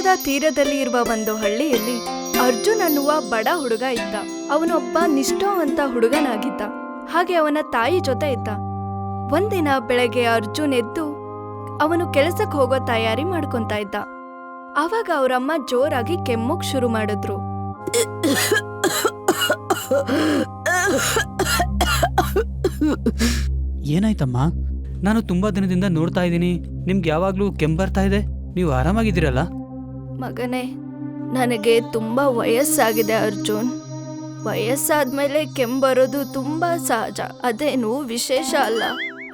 ಸಮುದ್ರದ ತೀರದಲ್ಲಿ ಇರುವ ಒಂದು ಹಳ್ಳಿಯಲ್ಲಿ ಅರ್ಜುನ್ ಅನ್ನುವ ಬಡ ಹುಡುಗ ಇದ್ದ. ಅವನೊಬ್ಬ ನಿಷ್ಠಾವಂತ ಹುಡುಗನಾಗಿದ್ದ. ಹಾಗೆ ಅವನ ತಾಯಿ ಜೊತೆ ಇದ್ದ. ಒಂದಿನ ಬೆಳಗ್ಗೆ ಅರ್ಜುನ್ ಎದ್ದು ಅವನು ಕೆಲಸಕ್ಕೆ ಹೋಗೋ ತಯಾರಿ ಮಾಡ್ಕೊಂತ ಇದ್ದ. ಆವಾಗ ಅವರಮ್ಮ ಜೋರಾಗಿ ಕೆಮ್ಮೋಕ್ ಶುರು ಮಾಡಿದ್ರು. ಏನಾಯ್ತಮ್ಮ? ನಾನು ತುಂಬಾ ದಿನದಿಂದ ನೋಡ್ತಾ ಇದ್ದೀನಿ, ನಿಮ್ಗೆ ಯಾವಾಗ್ಲೂ ಕೆಮ್ಮು ಬರ್ತಾ ಇದೆ. ನೀವು ಆರಾಮಾಗಿದ್ದೀರಲ್ಲ? ಮಗನೇ, ನನಗೆ ತುಂಬಾ ವಯಸ್ಸಾಗಿದೆ ಅರ್ಜುನ್. ವಯಸ್ಸಾದ್ಮೇಲೆ ಕೆಮ್ಮು ಬರೋದು ತುಂಬಾ ಸಹಜ, ಅದೇನು ವಿಶೇಷ ಅಲ್ಲ.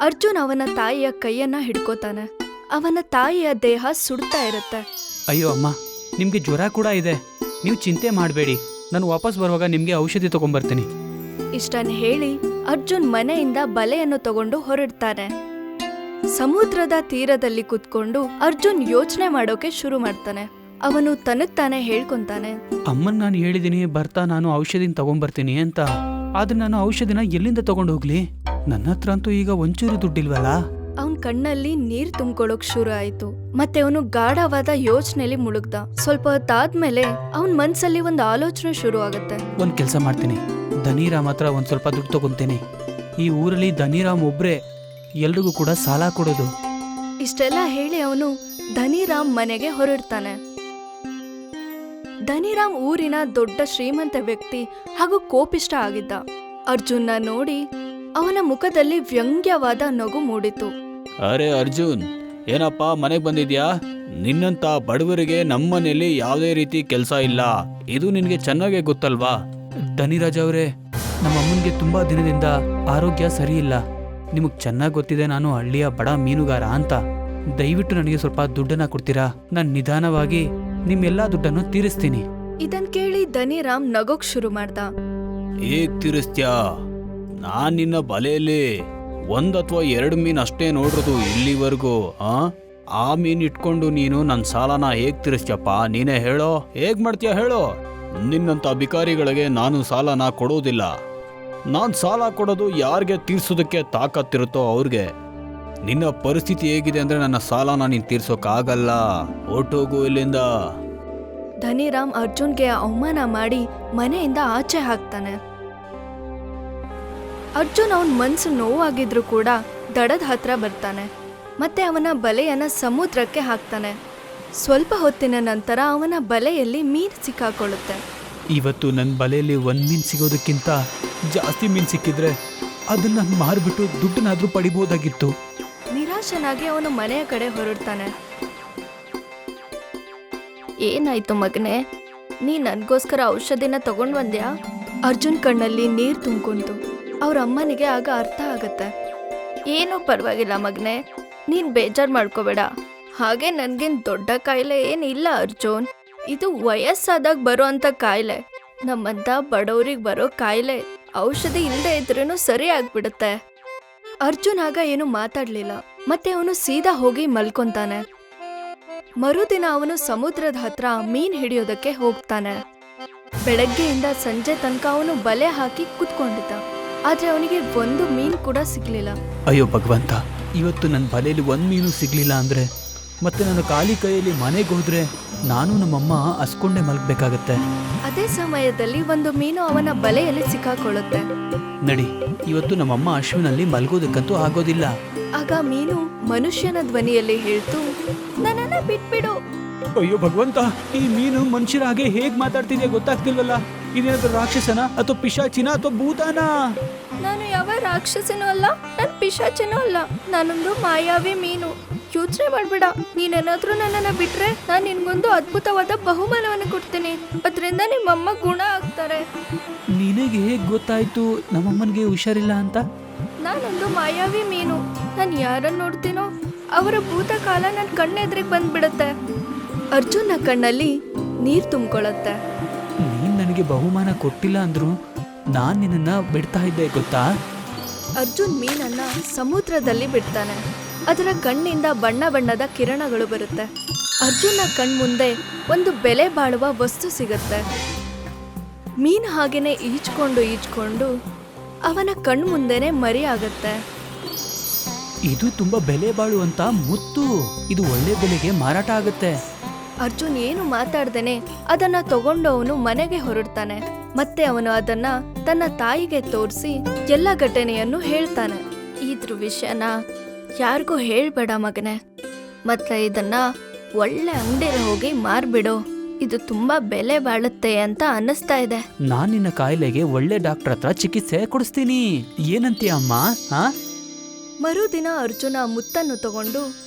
ಅರ್ಜುನ್ ಅವನ ತಾಯಿಯ ಕೈಯನ್ನ ಹಿಡ್ಕೋತಾನೆ. ಅವನ ತಾಯಿಯ ದೇಹ ಸುಡ್ತಾ ಇರುತ್ತೆ. ಅಯ್ಯೋ ಅಮ್ಮ, ನಿಮ್ಗೆ ಜ್ವರ ಕೂಡ ಇದೆ, ನೀವು ಚಿಂತೆ ಮಾಡಬೇಡಿ. ನಾನು ವಾಪಸ್ ಬರುವಾಗ ನಿಮ್ಗೆ ಔಷಧಿ ತಗೊಂಡ್ಬರ್ತೀನಿ. ಇಷ್ಟನ್ನು ಹೇಳಿ ಅರ್ಜುನ್ ಮನೆಯಿಂದ ಬಲೆಯನ್ನು ತಗೊಂಡು ಹೊರಡ್ತಾನೆ. ಸಮುದ್ರದ ತೀರದಲ್ಲಿ ಕುತ್ಕೊಂಡು ಅರ್ಜುನ್ ಯೋಚನೆ ಮಾಡೋಕೆ ಶುರು ಮಾಡ್ತಾನೆ. ಅವನು ತನಗ್ತಾನೆ ಹೇಳ್ಕೊಂತಾನೆ, ಅಮ್ಮನ್ ನಾನು ಹೇಳಿದೀನಿ ಬರ್ತಾ ನಾನು ಔಷಧಿನ ತಗೊಂಡ್ಬರ್ತೀನಿ ಅಂತ. ಆದ್ರೆ ನಾನು ಔಷಧಿನ ಎಲ್ಲಿಂದ ತಗೊಂಡು ಹೋಗ್ಲಿ? ನನ್ನ ಹತ್ರ ಅಂತೂ ಈಗ ಒಂಚೂರು ದುಡ್ಡಿಲ್ವಲ್ಲ. ಅವನ್ ಕಣ್ಣಲ್ಲಿ ನೀರ್ ತುಂಬ್ಕೊಳ್ಳೋಕ್ ಶುರು ಆಯ್ತು. ಮತ್ತೆ ಅವನು ಗಾಢವಾದ ಯೋಚನೆಯಲ್ಲಿ ಮುಳುಗ್ದ. ಸ್ವಲ್ಪ ಹೊತ್ತಾದ್ಮೇಲೆ ಅವನ್ ಮನ್ಸಲ್ಲಿ ಒಂದು ಆಲೋಚನೆ ಶುರು ಆಗತ್ತೆ. ಒಂದ್ ಕೆಲ್ಸ ಮಾಡ್ತೀನಿ, ಧನಿರಾಮ್ ಹತ್ರ ಒಂದ್ ಸ್ವಲ್ಪ ದುಡ್ಡು ತಗೊಂತೀನಿ. ಈ ಊರಲ್ಲಿ ಧನಿರಾಮ್ ಒಬ್ರೆ ಎಲ್ರಿಗೂ ಕೂಡ ಸಾಲ ಕೊಡೋದು. ಇಷ್ಟೆಲ್ಲ ಹೇಳಿ ಅವನು ಧನಿರಾಮ್ ಮನೆಗೆ ಹೊರಡ್ತಾನೆ. ಧನಿರಾಮ್ ಊರಿನ ದೊಡ್ಡ ಶ್ರೀಮಂತ ವ್ಯಕ್ತಿ ಹಾಗೂ ಕೋಪಿಷ್ಟ ಆಗಿದ್ದ. ಅರ್ಜುನ್ನ ನೋಡಿ ಅವನ ಮುಖದಲ್ಲಿ ವ್ಯಂಗ್ಯವಾದ ನಗು ಮೂಡಿತು. ಅರೆ ಅರ್ಜುನ್, ಏನಪ್ಪ ಮನೆಗೆ ಬಂದಿದ್ಯಾ? ನಿನ್ನಂತ ಬಡವರಿಗೆ ನಮ್ಮನೇಲಿ ಯಾವುದೇ ರೀತಿ ಕೆಲಸ ಇಲ್ಲ, ಇದು ನಿನ್ಗೆ ಚೆನ್ನಾಗೇ ಗೊತ್ತಲ್ವಾ? ಧನಿರಾಜ್ ಅವರೇ, ನಮ್ಮ ಅಮ್ಮನಿಗೆ ತುಂಬಾ ದಿನದಿಂದ ಆರೋಗ್ಯ ಸರಿ ಇಲ್ಲ. ನಿಮಗ್ ಚೆನ್ನಾಗಿ ಗೊತ್ತಿದೆ ನಾನು ಹಳ್ಳಿಯ ಬಡ ಮೀನುಗಾರ ಅಂತ. ದಯವಿಟ್ಟು ನನಗೆ ಸ್ವಲ್ಪ ದುಡ್ಡನ್ನ ಕೊಡ್ತೀರಾ? ನಾನು ನಿಧಾನವಾಗಿ ನಿಮ್ಮೆಲ್ಲಾ ದುಡ್ಡನ್ನು ತೀರಿಸ್ತೀನಿ. ಇದನ್ ಕೇಳಿ ಧನಿರಾಮ್ ನಗೋಕ್ ಶುರು ಮಾಡ್ದ. ಹೇಗ್ ತೀರಿಸ್ತ್ಯಾ? ನಾನ್ ನಿನ್ನ ಬಲೆಯಲ್ಲಿ 1 ಅಥವಾ 2 ಮೀನ್ ಅಷ್ಟೇ ನೋಡ್ರದು ಇಲ್ಲಿವರೆಗೂ. ಆ ಮೀನ್ ಇಟ್ಕೊಂಡು ನೀನು ನನ್ನ ಸಾಲನ ಹೇಗ್ ತೀರಿಸ್ತ್ಯಪ್ಪ? ನೀನೇ ಹೇಳೋ, ಹೇಗ್ ಮಾಡ್ತೀಯ ಹೇಳೋ? ನಿನ್ನಂತ ಬಿಕಾರಿಗಳಿಗೆ ನಾನು ಸಾಲನ ಕೊಡೋದಿಲ್ಲ. ನಾನು ಸಾಲ ಕೊಡೋದು ಯಾರಿಗೆ ತೀರ್ಸೋದಕ್ಕೆ ತಾಕತ್ತಿರುತ್ತೋ ಅವ್ರಿಗೆ. ನಿನ್ನ ಪರಿಸ್ಥಿತಿ ಹೇಗಿದೆ ಅಂದ್ರೆ ನನ್ನ ಸಾಲನ ನೀನ್ ತೀರ್ಸೋಕ್ಕಾಗಲ್ಲ. ಹೊರ್ಟೋಗು ಇಲ್ಲಿಂದ. ಧನಿರಾಮ್ ಅರ್ಜುನ್ಗೆ ಅವಮಾನ ಮಾಡಿ ಮನೆಯಿಂದ ಆಚೆ ಹಾಕ್ತಾನೆ. ಅರ್ಜುನ್ ಅವನ್ ಮನ್ಸು ನೋವಾಗಿದ್ರು ಕೂಡ ದಡದ ಹತ್ರ ಬರ್ತಾನೆ. ಮತ್ತೆ ಅವನ ಬಲೆಯನ್ನ ಸಮುದ್ರಕ್ಕೆ ಹಾಕ್ತಾನೆ. ಸ್ವಲ್ಪ ಹೊತ್ತಿನ ನಂತರ ಅವನ ಬಲೆಯಲ್ಲಿ ಮೀನು ಸಿಕ್ಕಾಕೊಳ್ಳುತ್ತೆ. ಇವತ್ತು ನನ್ನ ಬಲೆಯಲ್ಲಿ 1 ಮೀನ್ ಸಿಗೋದಕ್ಕಿಂತ ಜಾಸ್ತಿ ಮೀನ್ ಸಿಕ್ಕಿದ್ರೆ ಅದನ್ನ ಮಾರ್ಬಿಟ್ಟು ದುಡ್ಡನ್ನಾದ್ರೂ ಪಡಿಬಹುದಾಗಿತ್ತು. ನಿರಾಶನಾಗಿ ಅವನು ಮನೆಯ ಕಡೆ ಹೊರಡ್ತಾನೆ. ಏನಾಯ್ತು ಮಗನೇ, ನೀ ನನ್ಗೋಸ್ಕರ ಔಷಧಿನ ತಗೊಂಡ್ ಬಂದ್ಯಾ? ಅರ್ಜುನ್ ಕಣ್ಣಲ್ಲಿ ನೀರ್ ತುಂಬ್ಕೊಂತು. ಅವ್ರ ಅಮ್ಮನಿಗೆ ಆಗ ಅರ್ಥ ಆಗತ್ತೆ. ಏನೂ ಪರವಾಗಿಲ್ಲ ಮಗನೇ, ನೀನ್ ಬೇಜಾರ್ ಮಾಡ್ಕೋಬೇಡ. ಹಾಗೆ ನನ್ಗೇನ್ ದೊಡ್ಡ ಕಾಯಿಲೆ ಏನಿಲ್ಲ ಅರ್ಜುನ್. ಇದು ವಯಸ್ಸಾದಾಗ ಬರೋ ಅಂತ ಕಾಯಿಲೆ. ನಮ್ಮಂತ ಬಡವ್ರಿಗೆ ಬರೋ ಕಾಯಿಲೆ ಔಷಧಿ ಇಲ್ಲದೆ ಇದ್ರೂ ಸರಿ ಆಗ್ಬಿಡುತ್ತೆ. ಅರ್ಜುನ್ ಆಗ ಏನು ಮಾತಾಡ್ಲಿಲ್ಲ. ಮತ್ತೆ ಅವನು ಸೀದಾ ಹೋಗಿ ಮಲ್ಕೊಂತಾನೆ. ಮರುದಿನ ಅವನು ಸಮುದ್ರದ ಹತ್ರ ಮೀನ್ ಹಿಡಿಯೋದಕ್ಕೆ ಹೋಗ್ತಾನೆ. ಬೆಳಗ್ಗೆಯಿಂದ ಸಂಜೆ ತನಕ ಅವನು ಬಲೆ ಹಾಕಿ ಕುತ್ಕೊಂಡಿದ್ದ. ಆದ್ರೆ ಅವನಿಗೆ 1 ಮೀನ್ ಕೂಡ ಸಿಗ್ಲಿಲ್ಲ. ಅಯ್ಯೋ ಭಗವಂತ, ಇವತ್ತು ನನ್ನ ಬಲೆಯಲ್ಲಿ 1 ಮೀನು ಸಿಗ್ಲಿಲ್ಲ ಅಂದ್ರೆ ಮತ್ತೆ ನಾನು ಖಾಲಿ ಕೈಯಲ್ಲಿ ಮನೆಗೆ ಹೋದ್ರೆ ನಾನು ನಮ್ಮಮ್ಮ ಹಸ್ಕೊಂಡೆ ಮಲ್ಗಬೇಕಾಗತ್ತೆ. ಅದೇ ಸಮಯದಲ್ಲಿ ಒಂದು ಮೀನು ಅವನ ಬಲೆಯಲ್ಲಿ ಸಿಕ್ಕಾಕೊಳ್ಳುತ್ತೆ. ನಡಿ, ಇವತ್ತು ನಮ್ಮಮ್ಮ ಅಶ್ವಿನಲ್ಲಿ ಮಲ್ಗೋದಕ್ಕಂತೂ ಆಗೋದಿಲ್ಲ. ಆಗ ಮೀನು ಮನುಷ್ಯನ ಧ್ವನಿಯಲ್ಲಿ ಹೇಳ್ತು, ನನ್ನನ್ನ ಬಿಟ್ಬಿಡು. ಅಯ್ಯೋ ಭಗವಂತ, ಈ ಮೀನು ಮನುಷ್ಯರ ಹಾಗೆ ಹೇಗ್ ಮಾತಾಡ್ತಿದ್ಯಾ ಗೊತ್ತಾಗ್ತಿಲ್ವಲ್ಲ. ಇದೇನಾದ್ರೂ ರಾಕ್ಷಸನ ಅಥವಾ ಪಿಶಾಚಿನ ಅಥವಾ ಭೂತಾನ? ನಾನು ಯಾವ ರಾಕ್ಷಸನೂ ಅಲ್ಲ, ನಾನು ಪಿಶಾಚನೂ ಅಲ್ಲ. ನಾನೊಂದು ಮಾಯಾವಿ ಮೀನು. ಯೋಚನೆ ಮಾಡ್ಬೇಡ. ನೀನೇನಾದ್ರೂ ನನ್ನನ್ನ ಬಿಟ್ರೆ ನಾನು ನಿನ್ಗೊಂದು ಅದ್ಭುತವಾದ ಬಹುಮಾನವನ್ನು ಕೊಡ್ತೀನಿ. ಅದರಿಂದ ನಿಮ್ಮಮ್ಮ ಗುಣ ಆಗ್ತಾರೆ. ನಿನಗೆ ಹೇಗ್ ಗೊತ್ತಾಯ್ತು ನಮ್ಮಮ್ಮನಿಗೆ ಹುಷಾರಿಲ್ಲ ಅಂತ? ನಾನೊಂದು ಮಾಯಾವಿ ಮೀನು. ನಾನು ಯಾರನ್ನು ನೋಡ್ತೀನೋ ಅವರ ಭೂತಕಾಲ ನನ್ನ ಕಣ್ಣೆದ್ರಿಗೆ ಬಂದ್ಬಿಡುತ್ತೆ. ಅರ್ಜುನ್ನ ಕಣ್ಣಲ್ಲಿ ನೀರ್ ತುಂಬಿಕೊಳ್ಳುತ್ತೆ. ನೀನ್ ನನಗೆ ಬಹುಮಾನ ಕೊಟ್ಟಿಲ್ಲ ಅಂದ್ರು ನಾನ್ ನಿನ್ನ ಬಿಡ್ತಾ ಇದ್ದೆ ಗೊತ್ತಾ? ಅರ್ಜುನ್ ಮೀನನ್ನ ಸಮುದ್ರದಲ್ಲಿ ಬಿಡ್ತಾನೆ. ಅದರ ಕಣ್ಣಿಂದ ಬಣ್ಣ ಬಣ್ಣದ ಕಿರಣಗಳು ಬರುತ್ತೆ. ಅರ್ಜುನ್ನ ಕಣ್ಮುಂದೆ ಒಂದು ಬೆಲೆ ಬಾಳುವ ವಸ್ತು ಸಿಗುತ್ತೆ. ಮೀನು ಹಾಗೇನೆ ಈಜ್ಕೊಂಡು ಅವನ ಕಣ್ಮುಂದೆನೆ ಮರಿ ಆಗತ್ತೆ. ಇದು ತುಂಬಾ ಬೆಲೆ ಬಾಳುವಂತ ಮುತ್ತು. ಇದು ಒಳ್ಳೆ ಬೆಲೆಗೆ ಮಾರಾಟ ಆಗುತ್ತೆ. ಅರ್ಜುನ್ ಏನು ಮಾತಾಡ್ದೇನೆ ಅದನ್ನ ತಗೊಂಡು ಅವನು ಮನೆಗೆ ಹೊರಡ್ತಾನೆ. ಮತ್ತೆ ಅವನು ಅದನ್ನ ತನ್ನ ತಾಯಿಗೆ ತೋರಿಸಿ ಎಲ್ಲ ಘಟನೆಯನ್ನು ಹೇಳ್ತಾನೆ. ಇದ್ರ ವಿಷಯನ ಯಾರಿಗೂ ಹೇಳ್ಬೇಡ ಮಗನೆ, ಮತ್ತೆ ಇದನ್ನ ಒಳ್ಳೆ ಅಂಗಡಿಗೆ ಹೋಗಿ ಮಾರ್ಬಿಡು, ಇದು ತುಂಬಾ ಬೆಲೆ ಬಾಳುತ್ತೆ ಅಂತ ಅನ್ನಿಸ್ತಾ ಇದೆ. ನಾನ್ ನಿನ್ನ ಕಾಯಿಲೆಗೆ ಒಳ್ಳೆ ಡಾಕ್ಟರ್ ಹತ್ರ ಚಿಕಿತ್ಸೆ ಕೊಡಿಸ್ತೀನಿ, ಏನಂತೀಯ ಅಮ್ಮ? ಮರುದಿನ ಅರ್ಜುನ ಆ ಮುತ್ತನ್ನು ತಗೊಂಡು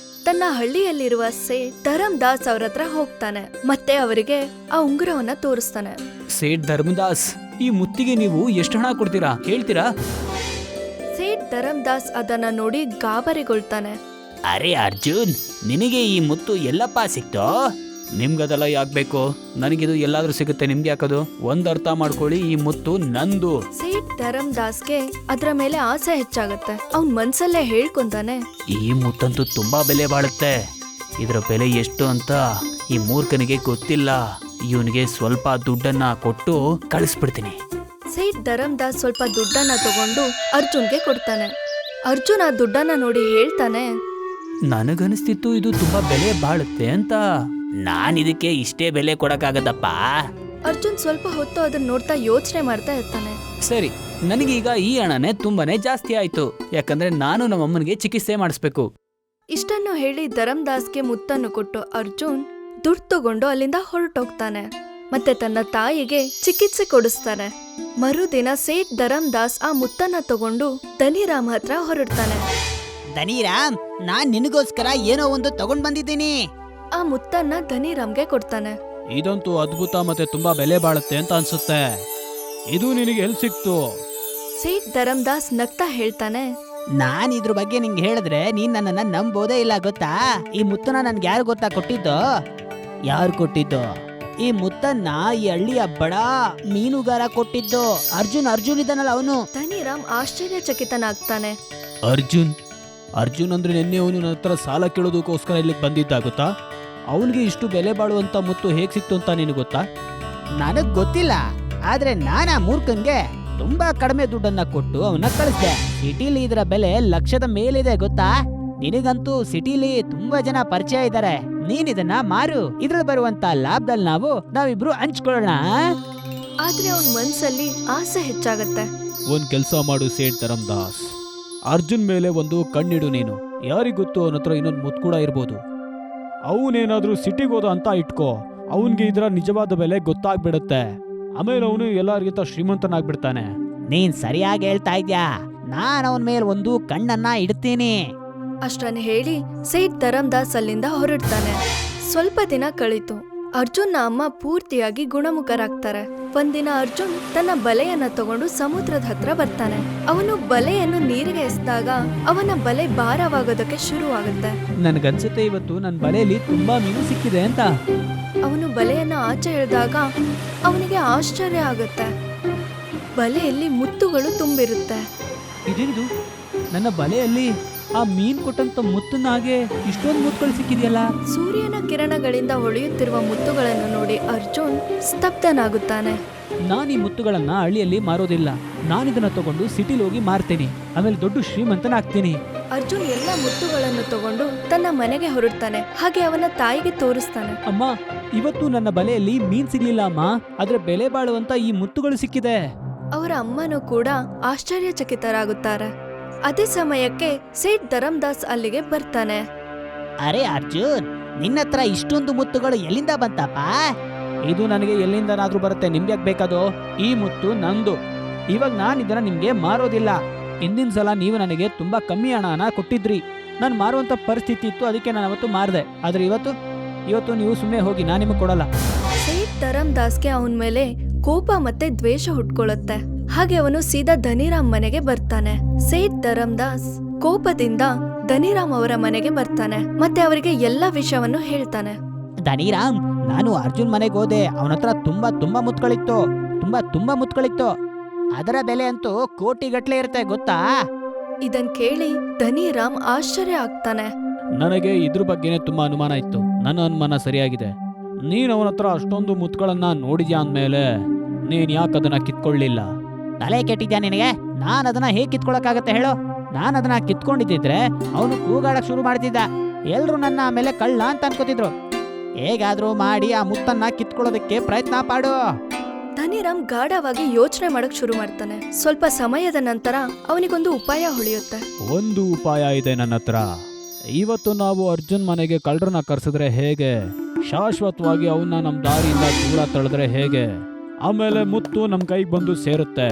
ತನ್ನ ಹಳ್ಳಿಯಲ್ಲಿರುವ ಸೇಠ್ ಧರಮ್ದಾಸ್ ಅವ್ರ ಹತ್ರ ಹೋಗ್ತಾನೆ. ಮತ್ತೆ ಅವರಿಗೆ ಆ ಉಂಗುರವನ್ನ ತೋರಿಸ್ತಾನೆ. ಸೇಠ್ ಧರ್ಮದಾಸ್, ಈ ಮುತ್ತಿಗೆ ನೀವು ಎಷ್ಟು ಹಣ ಕೊಡ್ತೀರಾ ಹೇಳ್ತೀರಾ? ಸೇಠ್ ಧರಮ್ದಾಸ್ ಅದನ್ನ ನೋಡಿ ಗಾಬರಿಗೊಳ್ತಾನೆ. ಅರೆ ಅರ್ಜುನ್, ನಿನಗೆ ಈ ಮುತ್ತು ಎಲ್ಲಪ್ಪ ಸಿಕ್ತೋ? ನಿಮ್ಗದೆಲ್ಲ ಯಾಕ್ಬೇಕು? ನನಗಿದು ಎಲ್ಲಾದ್ರೂ ಸಿಗುತ್ತೆ, ನಿಮ್ಗೆ ಯಾಕದು? ಒಂದ್ ಅರ್ಥ ಮಾಡ್ಕೊಳ್ಳಿ, ಈ ಮುತ್ತು ನಂದು. ಸೇಠ್ ಧರಮ್ದಾಸ್ಗೆ ಅದ್ರ ಮೇಲೆ ಆಸೆ ಹೆಚ್ಚಾಗತ್ತೆ. ಅವ್ನ್ ಮನ್ಸಲ್ಲೇ ಹೇಳ್ಕೊಂತಾನೆ, ಈ ಮುತ್ತಂತೂ ತುಂಬಾ ಬೆಲೆ ಬಾಳುತ್ತೆ. ಇದರ ಬೆಲೆ ಎಷ್ಟು ಅಂತ ಈ ಮೂರ್ಖನಿಗೆ ಗೊತ್ತಿಲ್ಲ. ಇವನಿಗೆ ಸ್ವಲ್ಪ ದುಡ್ಡನ್ನ ಕೊಟ್ಟು ಕಳಿಸ್ಬಿಡ್ತೀನಿ. ಸೇಠ್ ಧರಮ್ದಾಸ್ ಸ್ವಲ್ಪ ದುಡ್ಡನ್ನ ತಗೊಂಡು ಅರ್ಜುನ್ಗೆ ಕೊಡ್ತಾನೆ. ಅರ್ಜುನ್ ಆ ದುಡ್ಡನ್ನ ನೋಡಿ ಹೇಳ್ತಾನೆ, ನನಗನಿಸ್ತಿತ್ತು ಇದು ತುಂಬಾ ಬೆಲೆ ಬಾಳುತ್ತೆ ಅಂತ. ನಾನಿದಕ್ಕೆ ಇಷ್ಟೇ ಬೆಲೆ ಕೊಡಕ್ಕಾಗದಪ್ಪ. ಅರ್ಜುನ್ ಸ್ವಲ್ಪ ಹೊತ್ತು ಅದನ್ನ ನೋಡ್ತಾ ಯೋಚನೆ ಮಾಡ್ತಾ ಇರ್ತಾನೆ. ಸರಿ, ನನಗೀಗ ಈ ಹಣನೇ ತುಂಬಾನೇ ಜಾಸ್ತಿ ಆಯ್ತು, ಯಾಕಂದ್ರೆ ನಾನು ನಮ್ಮಮ್ಮನಿಗೆ ಚಿಕಿತ್ಸೆ ಮಾಡಿಸ್ಬೇಕು. ಇಷ್ಟನ್ನು ಹೇಳಿ ಧರಮ್ದಾಸ್ಗೆ ಮುತ್ತನ್ನು ಕೊಟ್ಟು ಅರ್ಜುನ್ ದುಡ್ಡು ತಗೊಂಡು ಅಲ್ಲಿಂದ ಹೊರಟೋಗ್ತಾನೆ. ಮತ್ತೆ ತನ್ನ ತಾಯಿಗೆ ಚಿಕಿತ್ಸೆ ಕೊಡಿಸ್ತಾನೆ. ಮರುದಿನ ಸೇಠ್ ಧರಮ್ದಾಸ್ ಆ ಮುತ್ತನ್ನ ತಗೊಂಡು ಧನಿರಾಮ್ ಹತ್ರ ಹೊರಡ್ತಾನೆ. ಧನಿರಾಮ್, ನಾನ್ ನಿನಗೋಸ್ಕರ ಏನೋ ಒಂದು ತಗೊಂಡ್ ಬಂದಿದ್ದೀನಿ. ಆ ಮುತ್ತನ್ನ ಧನಿರಾಮ್ಗೆ ಕೊಡ್ತಾನೆ. ಇದಂತೂ ಅದ್ಭುತ ಮತ್ತೆ ತುಂಬಾ ಬೆಲೆ ಬಾಳುತ್ತೆ ಅಂತ ಅನ್ಸುತ್ತೆ. ಇದು ನಿನಗೆ ಎಲ್ಲಿ ಸಿಕ್ತು? ಸೇಠ್ ಧರಮ್ದಾಸ್ ನಗ್ತಾ ಹೇಳ್ತಾನೆ, ನಾನ್ ಇದ್ರ ಬಗ್ಗೆ ನಿಂಗೆ ಹೇಳಿದ್ರೆ ನೀನ್ ನನ್ನನ್ನ ನಂಬೋದೇ ಇಲ್ಲ ಗೊತ್ತಾ? ಈ ಮುತ್ತನ್ನ ನನ್ಗೆ ಯಾರು ಗೊತ್ತಾ ಕೊಟ್ಟಿದ್ದು? ಯಾರು ಕೊಟ್ಟಿದ್ದು? ಈ ಮುತ್ತನ್ನ ಈ ಹಳ್ಳಿಯ ಬಡ ಮೀನುಗಾರ ಕೊಟ್ಟಿದ್ದು. ಅರ್ಜುನ್ ಇದ್ದಾನಲ್ಲ ಅವನು. ಧನಿರಾಮ್ ಆಶ್ಚರ್ಯಚಕಿತನಾಗ್ತಾನೆ. ಅರ್ಜುನ್ ಅಂದ್ರೆ ನಿನ್ನೆ ಅವನು ನನ್ನ ಹತ್ರ ಸಾಲ ಕೇಳೋದಕ್ಕೋಸ್ಕರ ಇಲ್ಲಿಗೆ ಬಂದಿದ್ದ ಗೊತ್ತಾ? ಅವನಿಗೆ ಇಷ್ಟು ಬೆಲೆ ಬಾಳುವಂತ ಮುತ್ತು ಹೇಗ್ ಸಿಕ್ತು ಅಂತ ನಿನಗೆ ಗೊತ್ತಾ? ನನಗ್ ಗೊತ್ತಿಲ್ಲ, ಆದ್ರೆ ನಾನಾ ಮೂರ್ಖನ್ಗೆ ತುಂಬಾ ಕಡಿಮೆ ದುಡ್ಡನ್ನ ಕೊಟ್ಟು ಅವನ್ನ ಕಳಿಸ್ದೆ. ಸಿಟಿಲಿ ಇದರ ಬೆಲೆ ಲಕ್ಷದ ಮೇಲಿದೆ ಗೊತ್ತಾ? ನಿನಗಂತೂ ಸಿಟಿಲಿ ತುಂಬಾ ಜನ ಪರಿಚಯ ಇದ್ದಾರೆ. ನೀನ್ ಇದನ್ನ ಮಾರು, ಇದ್ರಲ್ಲಿ ಬರುವಂತ ಲಾಭದಲ್ಲಿ ನಾವಿಬ್ರು ಹಂಚ್ಕೊಳ್ಳೋಣ. ಆದ್ರೆ ಅವನ್ ಮನ್ಸಲ್ಲಿ ಆಸೆ ಹೆಚ್ಚಾಗತ್ತೆ. ಒಂದ್ ಕೆಲ್ಸ ಮಾಡು ಸೇಠ್ ಧರಮ್ದಾಸ್, ಅರ್ಜುನ್ ಮೇಲೆ ಒಂದು ಕಣ್ಣಿಡು ನೀನು. ಯಾರಿಗೊತ್ತು ಅವನ ಹತ್ರ ಇನ್ನೊಂದು ಮುತ್ತು ಕೂಡ ಇರ್ಬೋದು. ಅವನೇನಾದ್ರೂ ಸಿಟಿಗೆ ಹೋದ ಅಂತ ಇಟ್ಕೋ, ಅವನ್ಗೆ ಇದರ ನಿಜವಾದ ಬೆಲೆ ಗೊತ್ತಾಗ್ಬಿಡುತ್ತೆ. ಆಮೇಲೆ ಅವನು ಎಲ್ಲರಿಗಿಂತ ಶ್ರೀಮಂತನಾಗ್ಬಿಡ್ತಾನೆ. ನೀನ್ ಸರಿಯಾಗಿ ಹೇಳ್ತಾ ಇದ್ಯಾ, ನಾನ್ ಅವನ ಮೇಲೆ ಒಂದು ಕಣ್ಣನ್ನ ಇಡ್ತೀನಿ. ಅಷ್ಟನ್ನ ಹೇಳಿ ಸೇಠ್ ಧರಮ್ದಾಸ್ ಅಲ್ಲಿಂದ ಹೊರಡ್ತಾನೆ. ಸ್ವಲ್ಪ ದಿನ ಕಳೀತು. ಅರ್ಜುನ್ನ ಅಮ್ಮ ಪೂರ್ತಿಯಾಗಿ ಗುಣಮುಖರಾಗ್ತಾರೆ. ಒಂದಿನ ಅರ್ಜುನ್ ತನ್ನ ಬಲೆಯನ್ನ ತಗೊಂಡು ಸಮುದ್ರದ ಹತ್ರ ಬರ್ತಾನೆ. ಅವನು ಬಲೆಯನ್ನು ನೀರಿಗೆ ಎಸೆದಾಗ ಅವನ ಬಲೆ ಭಾರವಾಗೋದಕ್ಕೆ ಶುರುವಾಗುತ್ತೆ. ನನ್ಗನ್ಸುತ್ತೆ ಇವತ್ತು ನನ್ನ ಬಲೆಯಲ್ಲಿ ತುಂಬಾ ಮೀನು ಸಿಕ್ಕಿದೆ ಅಂತ. ಅವನು ಬಲೆಯನ್ನ ಆಚೆ ಎಳೆದಾಗ ಅವನಿಗೆ ಆಶ್ಚರ್ಯ ಆಗುತ್ತೆ. ಬಲೆಯಲ್ಲಿ ಮುತ್ತುಗಳು ತುಂಬಿರುತ್ತೆ. ಇದೇನಿದು, ನನ್ನ ಬಲೆಯಲ್ಲಿ ಆ ಮೀನ್ ಕೊಟ್ಟಂತ ಮುತ್ತನ್ನ ಹಾಗೆ ಇಷ್ಟೊಂದು ಮುತ್ತುಗಳು ಸಿಕ್ಕಿದೆಯಲ್ಲ. ಸೂರ್ಯನ ಕಿರಣಗಳಿಂದ ಹೊಳೆಯುತ್ತಿರುವ ಮುತ್ತುಗಳನ್ನು ನೋಡಿ ಅರ್ಜುನ್ ಸ್ತಬ್ಧನಾಗುತ್ತಾನೆ. ನಾನು ಈ ಮುತ್ತುಗಳನ್ನ ಹಳ್ಳಿಯಲ್ಲಿ ಮಾರೋದಿಲ್ಲ, ನಾನಿದನ್ನ ತಗೊಂಡು ಸಿಟಿಲಿ ಹೋಗಿ ಮಾರ್ತೀನಿ, ಆಮೇಲೆ ದೊಡ್ಡ ಶ್ರೀಮಂತನಾಗ್ತೀನಿ. ಅರ್ಜುನ್ ಎಲ್ಲ ಮುತ್ತುಗಳನ್ನು ತಗೊಂಡು ತನ್ನ ಮನೆಗೆ ಹೊರಡ್ತಾನೆ. ಹಾಗೆ ಅವನ ತಾಯಿಗೆ ತೋರಿಸ್ತಾನೆ. ಅಮ್ಮ, ಇವತ್ತು ನನ್ನ ಬಲೆಯಲ್ಲಿ ಮೀನ್ ಸಿಗ್ಲಿಲ್ಲ ಅಮ್ಮ, ಆದ್ರೆ ಬೆಲೆ ಬಾಳುವಂತ ಈ ಮುತ್ತುಗಳು ಸಿಕ್ಕಿದೆ. ಅವರ ಅಮ್ಮನೂ ಕೂಡ ಆಶ್ಚರ್ಯಚಕಿತರಾಗುತ್ತಾರೆ. ಅದೇ ಸಮಯಕ್ಕೆ ಸೇಠ್ ಧರಮ್ದಾಸ್ ಅಲ್ಲಿಗೆ ಬರ್ತಾನೆ. ಅರೆ ಅರ್ಜುನ್, ನಿನ್ನತ್ರ ಇಷ್ಟೊಂದು ಮುತ್ತುಗಳು ಎಲ್ಲಿಂದ ಬಂತಪ್ಪ? ಇದು ನನಗೆ ಎಲ್ಲಿಂದನಾದ್ರೂ ಬರುತ್ತೆ, ನಿಮ್ಗೆ ಯಾಕೆ ಬೇಕದು? ಈ ಮುತ್ತು ನಂದು. ಇವಾಗ ನಾನು ಇದನ್ನ ನಿಮ್ಗೆ ಮಾರೋದಿಲ್ಲ. ಹಿಂದಿನ ಸಲ ನೀವು ನನಗೆ ತುಂಬಾ ಕಮ್ಮಿ ಹಣನ ಕೊಟ್ಟಿದ್ರಿ, ನಾನು ಮಾರುವಂತ ಪರಿಸ್ಥಿತಿ ಇತ್ತು, ಅದಕ್ಕೆ ನಾನು ಅವತ್ತು ಮಾರ್ದೆ. ಆದ್ರೆ ಇವತ್ತು ನೀವು ಸುಮ್ಮನೆ ಹೋಗಿ, ನಾನು ನಿಮಗೆ ಕೊಡಲ್ಲ. ಸೇಠ್ ಧರಮ್ದಾಸ್ಗೆ ಅವನ ಮೇಲೆ ಕೋಪ ಮತ್ತೆ ದ್ವೇಷ ಹುಟ್ಕೊಳ್ಳುತ್ತೆ. ಹಾಗೆ ಅವನು ಸೀದಾ ಧನಿರಾಮ್ ಮನೆಗೆ ಬರ್ತಾನೆ. ಸೇಠ್ ಧರಮ್ದಾಸ್ ಕೋಪದಿಂದ ಧನಿರಾಮ್ ಅವರ ಮನೆಗೆ ಬರ್ತಾನೆ. ಮತ್ತೆ ಅವರಿಗೆ ಎಲ್ಲ ವಿಷಯವನ್ನು ಹೇಳ್ತಾನೆ. ಧನಿರಾಮ್, ನಾನು ಅರ್ಜುನ್ ಮನೆಗೆ ಹೋದೆ. ಅವನ ಹತ್ರ ತುಂಬಾ ಮುತ್ಗಳಿತ್ತು. ಅದರ ಬೆಲೆ ಅಂತೂ ಕೋಟಿಗಟ್ಲೆ ಇರುತ್ತೆ ಗೊತ್ತಾ? ಇದನ್ ಕೇಳಿ ಧನಿರಾಮ್ ಆಶ್ಚರ್ಯ ಆಗ್ತಾನೆ. ನನಗೆ ಇದ್ರ ಬಗ್ಗೆನೇ ತುಂಬಾ ಅನುಮಾನ ಇತ್ತು. ನನ್ನ ಅನುಮಾನ ಸರಿಯಾಗಿದೆ. ನೀನ್ ಅವನ ಹತ್ರ ಅಷ್ಟೊಂದು ಮುತ್ತುಗಳನ್ನ ನೋಡಿದ್ಯಾ ಅಂದ್ಮೇಲೆ ನೀನ್ ಯಾಕೆ ಅದನ್ನ ಕಿತ್ಕೊಳ್ಳಿಲ್ಲ? ತಲೆ ಕೆಟ್ಟಿದ್ಯಾ ನಿನಗೆ? ನಾನ್ ಅದನ್ನ ಹೇಗ್ ಕಿತ್ಕೊಳಕ್ಕಾಗತ್ತೆ ಹೇಳು? ನಾನ್ ಅದನ್ನ ಕಿತ್ಕೊಂಡಿದ್ದಿದ್ರೆ ಅವನು ಕೂಗಾಡಕ್ ಶುರು ಮಾಡ್ತಿದ್ದ. ಎಲ್ರು ನನ್ನ ಆಮೇಲೆ ಕಳ್ಳ ಅಂತ ಅನ್ಕೋತಿದ್ರು. ಹೇಗಾದ್ರೂ ಮಾಡಿ ಆ ಮುತ್ತನ್ನ ಕಿತ್ಕೊಳ್ಳೋದಕ್ಕೆ ಪ್ರಯತ್ನ ಪಡು. ಧನಿರಾಮ್ ಗಾಢವಾಗಿ ಯೋಚನೆ ಮಾಡಕ್ ಶುರು ಮಾಡ್ತಾನೆ. ಸ್ವಲ್ಪ ಸಮಯದ ನಂತರ ಅವನಿಗೊಂದು ಉಪಾಯ ಹೊಳೆಯುತ್ತೆ. ಒಂದು ಉಪಾಯ ಇದೆ ನನ್ನ ಹತ್ರ. ಇವತ್ತು ನಾವು ಅರ್ಜುನ್ ಮನೆಗೆ ಕಳ್ಳರನ್ನ ಕರ್ಸಿದ್ರೆ ಹೇಗೆ, ಶಾಶ್ವತವಾಗಿ ಅವನ್ನ ನಮ್ ದಾರಿಯಿಂದ ದೂರ ತಳೆದ್ರೆ ಹೇಗೆ, ಆಮೇಲೆ ಮುತ್ತು ನಮ್ ಕೈಗೆ ಬಂದು ಸೇರುತ್ತೆ.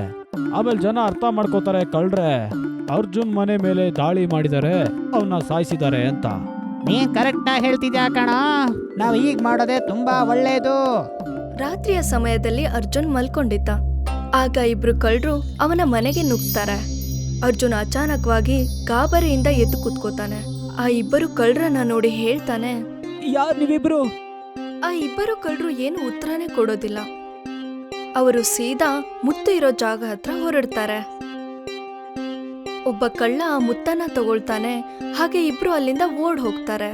ಆಮೇಲೆ ಜನ ಅರ್ಥ ಮಾಡ್ಕೋತಾರೆ ಕಳ್ರೆ ಅರ್ಜುನ್ ಮನೆ ಮೇಲೆ ದಾಳಿ ಮಾಡಿದರೆ ಅವನ್ನ ಸಾಯಿಸಿದ್ದಾರೆ ಅಂತ. ನೀನ್ ಕರೆಕ್ಟ್ ಆಗಿ ಹೇಳ್ತಿದ್ಯಾ ಕಣ. ನಾವ್ ಈಗ ಮಾಡೋದೇ ತುಂಬಾ ಒಳ್ಳೇದು. ರಾತ್ರಿಯ ಸಮಯದಲ್ಲಿ ಅರ್ಜುನ್ ಮಲ್ಕೊಂಡಿದ್ದ. ಆಗ ಇಬ್ರು ಕಳ್ಳರು ಅವನ ಮನೆಗೆ ನುಗ್ತಾರೆ. ಅರ್ಜುನ್ ಅಚಾನಕವಾಗಿ ಗಾಬರಿಯಿಂದ ಎದ್ದು ಕೂತ್ಕೋತಾನೆ. ಆ ಇಬ್ಬರು ಕಳ್ಳರನ್ನ ನೋಡಿ ಹೇಳ್ತಾನೆ, ಯಾರ್ ನೀವಿಬ್ರು? ಆ ಇಬ್ಬರು ಕಳ್ಳರು ಏನು ಉತ್ತರನೇ ಕೊಡೋದಿಲ್ಲ. ಅವರು ಸೀದಾ ಮುತ್ತು ಇರೋ ಜಾಗ ಹತ್ರ ಹೊರಡ್ತಾರೆ. ಒಬ್ಬ ಕಳ್ಳ ಆ ಮುತ್ತನ್ನ ತಗೊಳ್ತಾನೆ. ಹಾಗೆ ಇಬ್ರು ಅಲ್ಲಿಂದ ಓಡ್ ಹೋಗ್ತಾರೆ.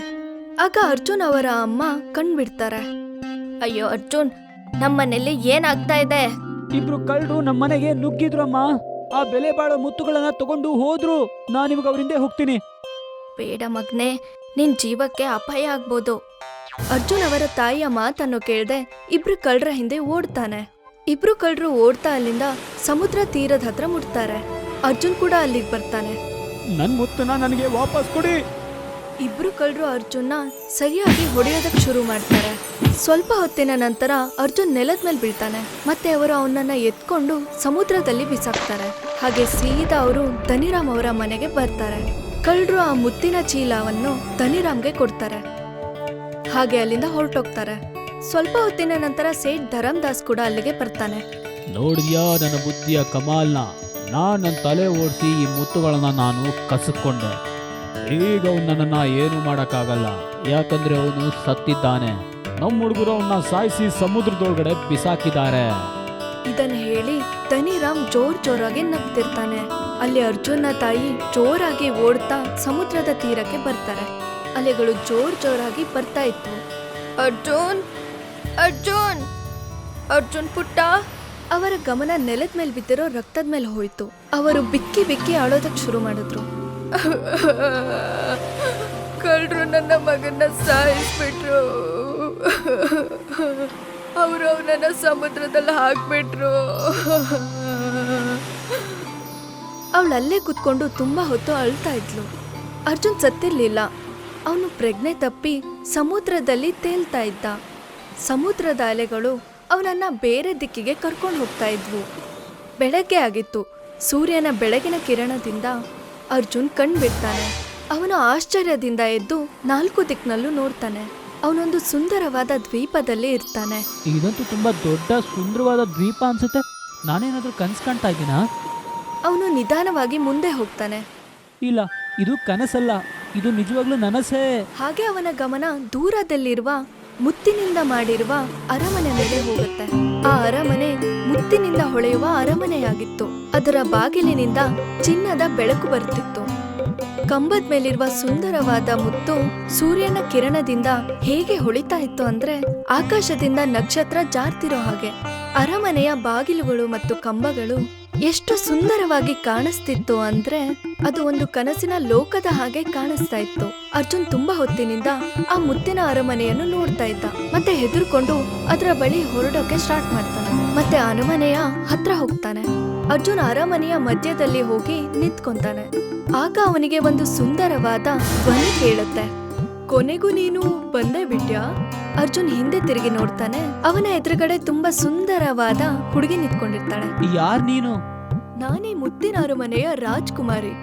ಆಗ ಅರ್ಜುನ್ ಅವರ ಅಮ್ಮ ಕಣ್ಬಿಡ್ತಾರೆ. ಅಯ್ಯೋ ಅರ್ಜುನ್, ನಮ್ಮನೇಲಿ ಏನಾಗ್ತಾ ಇದೆ? ಇಬ್ರು ಕಳ್ಳರು ನಮ್ಮ ಮನೆಗೆ ನುಗ್ಗಿದ್ರಮ್ಮ. ಆ ಬೆಲೆ ಬಾಳೋ ಮುತ್ತುಗಳನ್ನ ತಗೊಂಡು ಹೋದ್ರು. ನಾನು ಇವಾಗ ಅವರಿಂದೆ ಹೋಗ್ತೀನಿ. ಬೇಡ ಮಗ್ನೆ, ನಿನ್ ಜೀವಕ್ಕೆ ಅಪಾಯ ಆಗ್ಬೋದು. ಅರ್ಜುನ್ ಅವರ ತಾಯಿಯ ಮಾತನ್ನು ಕೇಳ್ದೆ ಇಬ್ರು ಕಳ್ಳರ ಹಿಂದೆ ಓಡ್ತಾನೆ. ಇಬ್ರು ಕಳ್ಳರು ಓಡ್ತಾ ಅಲ್ಲಿಂದ ಸಮುದ್ರ ತೀರದ ಹತ್ರ ಮುಟ್ತಾರೆ. ಅರ್ಜುನ್ ಕೂಡ ಅಲ್ಲಿಗೆ ಬರ್ತಾನೆ. ನನ್ ಮುತ್ತನ್ನ ನನಗೆ ವಾಪಸ್ ಕೊಡಿ. ಇಬ್ರು ಕಳ್ಳರು ಅರ್ಜುನ್ನ ಸರಿಯಾಗಿ ಹೊಡೆಯೋದಕ್ಕೆ ಶುರು ಮಾಡ್ತಾರೆ. ಸ್ವಲ್ಪ ಹೊತ್ತಿನ ನಂತರ ಅರ್ಜುನ್ ನೆಲದ ಮೇಲೆ ಬೀಳ್ತಾನೆ. ಮತ್ತೆ ಅವರು ಅವನನ್ನ ಎತ್ಕೊಂಡು ಸಮುದ್ರದಲ್ಲಿ ಬಿಸಾಕ್ತಾರೆ. ಹಾಗೆ ಸೀದಾ ಅವರು ಧನಿರಾಮ್ ಅವರ ಮನೆಗೆ ಬರ್ತಾರೆ. ಕಳ್ಳರು ಆ ಮುತ್ತಿನ ಚೀಲವನ್ನು ಧನಿರಾಮ್ಗೆ ಕೊಡ್ತಾರೆ. ಹಾಗೆ ಅಲ್ಲಿಂದ ಹೊರಟೋಗ್ತಾರೆ. ಸ್ವಲ್ಪ ಹೊತ್ತಿನ ನಂತರ ಸೇಠ್ ಧರಮ್ದಾಸ್ ಕೂಡ ಅಲ್ಲಿಗೆ ಬರ್ತಾನೆ. ನೋಡಿದ್ಯಾ ನನ್ನ ಬುದ್ಧಿಯ ಕಮಾಲ್ನ? ನಾನ್ ನನ್ನ ತಲೆ ಓಡಿಸಿ ಈ ಮುತ್ತುಗಳನ್ನ ನಾನು ಕಸಕೊಂಡೆ. ಈಗ ಅವನು ನನ್ನನ್ನ ಏನು ಮಾಡಕ್ಕಾಗಲ್ಲ, ಯಾಕಂದ್ರೆ ಅವನು ಸತ್ತಿದ್ದಾನೆ. ನಮ್ಮ ಹುಡುಗರು ಅವನ್ನ ಸಾಯಿಸಿ ಸಮುದ್ರದೊಳಗಡೆ ಬಿಸಾಕಿದ್ದಾರೆ. ಇದನ್ನ ಹೇಳಿ ಧನಿರಾಮ್ ಜೋರಾಗಿ ನಗ್ತಿರ್ತಾನೆ. ಅಲ್ಲಿ ಅರ್ಜುನ್ನ ತಾಯಿ ಜೋರಾಗಿ ಓಡ್ತಾ ಸಮುದ್ರದ ತೀರಕ್ಕೆ ಬರ್ತಾರೆ. ಅಲೆಗಳು ಜೋರಾಗಿ ಬರ್ತಾ ಇತ್ತು. ಅರ್ಜುನ್, ಅರ್ಜುನ್, ಅರ್ಜುನ್ ಪುಟ್ಟ. ಅವರ ಗಮನ ನೆಲದ ಮೇಲೆ ಬಿದ್ದಿರೋ ರಕ್ತದ ಮೇಲೆ ಹೋಯ್ತು. ಅವರು ಬಿಕ್ಕಿ ಬಿಕ್ಕಿ ಆಡೋದಕ್ಕೆ ಶುರು ಮಾಡಿದ್ರು. ಕಳ್ಳರು ನನ್ನ ಮಗನ್ನ ಸಾಯಿಸ್ಬಿಟ್ರು. ಅವರು ಅವನನ್ನ ಸಮುದ್ರದಲ್ಲಿ ಹಾಕ್ಬಿಟ್ರು. ಅವಳಲ್ಲೇ ಕುತ್ಕೊಂಡು ತುಂಬಾ ಹೊತ್ತು ಅಳ್ತಾ ಇದ್ಲು. ಅರ್ಜುನ್ ಸತ್ತಿರ್ಲಿಲ್ಲ. ಅವನು ಪ್ರಜ್ಞೆ ತಪ್ಪಿ ಸಮುದ್ರದಲ್ಲಿ ತೇಲ್ತಾ ಇದ್ದ. ಸಮುದ್ರದ ಅಲೆಗಳು ಅವನನ್ನ ಬೇರೆ ದಿಕ್ಕಿಗೆ ಕರ್ಕೊಂಡು ಹೋಗ್ತಾ ಇದ್ವು. ಬೆಳಗ್ಗೆ ಆಗಿತ್ತು. ಸೂರ್ಯನ ಬೆಳಗಿನ ಕಿರಣದಿಂದ ಅರ್ಜುನ್ ಕಣ್ಬಿಡ್ತಾನೆ. ಅವನು ಆಶ್ಚರ್ಯದಿಂದ ಎದ್ದು 4 ದಿಕ್ಕಿನಲ್ಲೂ ನೋಡ್ತಾನೆ. ಅವನೊಂದು ಸುಂದರವಾದ ದ್ವೀಪದಲ್ಲಿ ಇರ್ತಾನೆ. ಇದಂತೂ ತುಂಬಾ ದೊಡ್ಡ ಸುಂದರವಾದ ದ್ವೀಪ ಅನ್ಸುತ್ತೆ. ನಾನೇನಾದ್ರೂ ಕನ್ಸ್ ಕಾಣ್ತಾ ಇದ್ದೀನಾ? ಅವನು ನಿಧಾನವಾಗಿ ಮುಂದೆ ಹೋಗ್ತಾನೆ. ಇಲ್ಲ, ಇದು ಕನಸಲ್ಲ, ಇದು ನಿಜವಾಗ್ಲೂ ನನಸೇ. ಹಾಗೆ ಅವನ ಗಮನ ದೂರದಲ್ಲಿರುವ ಮುತ್ತಿನಿಂದ ಮಾಡಿರುವ ಅರಮನೆ ಮೇಲೆ ಹೋಗುತ್ತೆ. ಆ ಅರಮನೆ ಮುತ್ತಿನಿಂದ ಹೊಳೆಯುವ ಅರಮನೆಯಾಗಿತ್ತು. ಅದರ ಬಾಗಿಲಿನಿಂದ ಚಿನ್ನದ ಬೆಳಕು ಬರುತ್ತಿತ್ತು. ಕಂಬದ ಮೇಲಿರುವ ಸುಂದರವಾದ ಮುತ್ತು ಸೂರ್ಯನ ಕಿರಣದಿಂದ ಹೇಗೆ ಹೊಳಿತಾ ಇತ್ತು ಅಂದ್ರೆ ಆಕಾಶದಿಂದ ನಕ್ಷತ್ರ ಜಾರ್ತಿರೋ ಹಾಗೆ. ಅರಮನೆಯ ಬಾಗಿಲುಗಳು ಮತ್ತು ಕಂಬಗಳು ಎಷ್ಟು ಸುಂದರವಾಗಿ ಕಾಣಿಸ್ತಿತ್ತು ಅಂದ್ರೆ ಅದು ಒಂದು ಕನಸಿನ ಲೋಕದ ಹಾಗೆ ಕಾಣಿಸ್ತಾ ಇತ್ತು. ಅರ್ಜುನ್ ತುಂಬಾ ಹೊತ್ತಿನಿಂದ ಆ ಮುತ್ತಿನ ಅರಮನೆಯನ್ನು ನೋಡ್ತಾ ಇದ್ದ. ಮತ್ತೆ ಹೆದರ್ಕೊಂಡು ಅದರ ಬಳಿ ಹೊರಡೋಕೆ ಸ್ಟಾರ್ಟ್ ಮಾಡ್ತಾನೆ. ಮತ್ತೆ ಅರಮನೆಯ ಹತ್ರ ಹೋಗ್ತಾನೆ. ಅರ್ಜುನ್ ಅರಮನೆಯ ಮಧ್ಯದಲ್ಲಿ ಹೋಗಿ ನಿಂತ್ಕೊಂತಾನೆ. ಆಗ ಅವನಿಗೆ ಒಂದು ಸುಂದರವಾದ ಧ್ವನಿ ಕೇಳುತ್ತೆ. ಕೊನೆಗೂ ನೀನು ಬಂದೇ ಬಿಟ್ಯಾ? ಅರ್ಜುನ್ ಹಿಂದೆ ತಿರುಗಿ ನೋಡ್ತಾನೆ. ಅವನ ಎದುರುಗಡೆ ತುಂಬಾ ಸುಂದರವಾದ ಹುಡುಗಿ ನಿಂತ್ಕೊಂಡಿರ್ತಾಳೆ. ಯಾರ್ ನೀನು? ನಾನೇ ಮುತ್ತಿನ ಅರಮನೆಯ ರಾಜ್ಕುಮಾರಿ.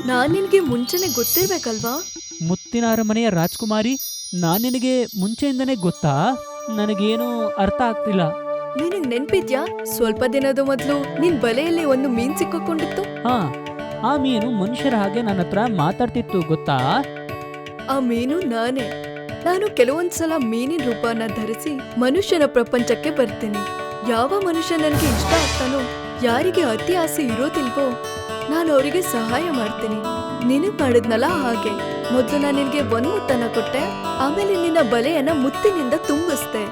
ನಾನ್ ನಿನ್ಗೆ ಮುಂಚೆನೆ ಗೊತ್ತಿರ್ಬೇಕಲ್ವಾ? ಮುತ್ತಿನ ಅರಮನೆಯ ರಾಜ್ಕುಮಾರಿ? ನಾನ್ ನಿನಗೆ ಮುಂಚೆಯಿಂದನೇ ಗೊತ್ತಾ? ನನಗೇನು ಅರ್ಥ ಆಗ್ತಿಲ್ಲ. ನಿನಗ್ ನೆನ್ಪಿದ್ಯಾ? ಸ್ವಲ್ಪ ದಿನದ ಮೊದ್ಲು ನಿನ್ ಬಲೆಯಲ್ಲಿ ಒಂದು ಮೀನ್ ಸಿಕ್ಕೊಂಡಿತ್ತು. ಹಾ, ಆ ಮೀನು ಮನುಷ್ಯರ ಹಾಗೆ ನನ್ನ ಹತ್ರ ಮಾತಾಡ್ತಿತ್ತು, ಗೊತ್ತಾ? ಆ ಮೀನು ನಾನೇ. ನಾನು ಕೆಲವೊಂದ್ಸಲ ಮೀನಿನ ರೂಪನ ಧರಿಸಿ ಮನುಷ್ಯನ ಪ್ರಪಂಚಕ್ಕೆ ಬರ್ತೀನಿ. ಯಾವ ಮನುಷ್ಯ ನನಗೆ ಇಷ್ಟ ಆಗ್ತಾನೋ, ಯಾರಿಗೆ ಅತಿ ಆಸೆ ಇರೋದಿಲ್ವೋ, ನಾನು ಅವರಿಗೆ ಸಹಾಯ ಮಾಡ್ತೀನಿ. ನಿನಗ್ ಮಾಡಿದ್ನಲ್ಲ ಹಾಗೆ. ಮೊದ್ಲು ನಾನು ನಿನ್ಗೆ ಒಂದ್ ಮುತ್ತನ್ನ ಕೊಟ್ಟೆ, ಆಮೇಲೆ ನಿನ್ನ ಬಲೆಯನ್ನ ಮುತ್ತಿನಿಂದ ತುಂಬಿಸ್ದೆ.